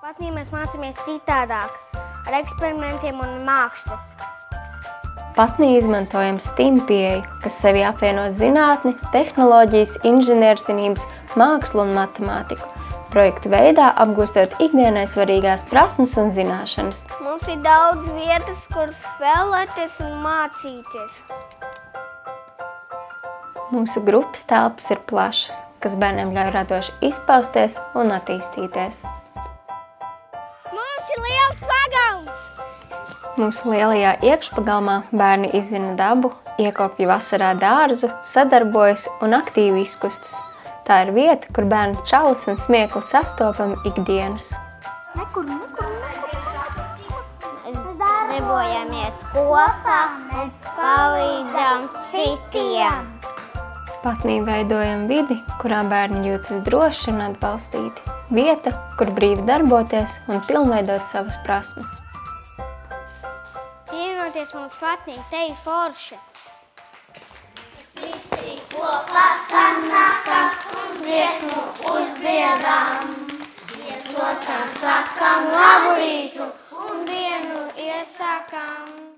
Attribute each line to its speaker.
Speaker 1: Patnī mēs mācāmies citādāk, ar eksperimentiem un mākslu.
Speaker 2: Patnī izmantojam STEAM pieeju, kas sevi apvieno zinātni, tehnoloģijas, inženierzinības, mākslu un matemātiku. Projektu veidā apgūstot ikdienai svarīgās prasmes un zināšanas.
Speaker 1: Mums ir daudz vietas, kur spēlēties un mācīties.
Speaker 2: Mūsu grupas telpas ir plašas, kas bērniem ļauj radoši izpausties un attīstīties.
Speaker 1: Mums ir liels pagalms!
Speaker 2: Mūsu lielajā iekšpagalmā bērni izzina dabu, iekopja vasarā dārzu, sadarbojas un aktīvi izkustas. Tā ir vieta, kur bērnu čalas un smiekli sastopami ikdienas.
Speaker 1: Nekur. Mēs darbojamies kopā, mēs palīdzam citiem.
Speaker 2: Patnī veidojam vidi, kurā bērni jūtas droši un atbalstīti. Vieta, kur brīvi darboties un pilnveidot savas prasmes.
Speaker 1: Pievienoties mums Patnī, te ir forši.
Speaker 3: Visi kopā sanākam un dziesmu uzdziedam. Viens otram sakam labu rītu
Speaker 1: Un dienu iesākam.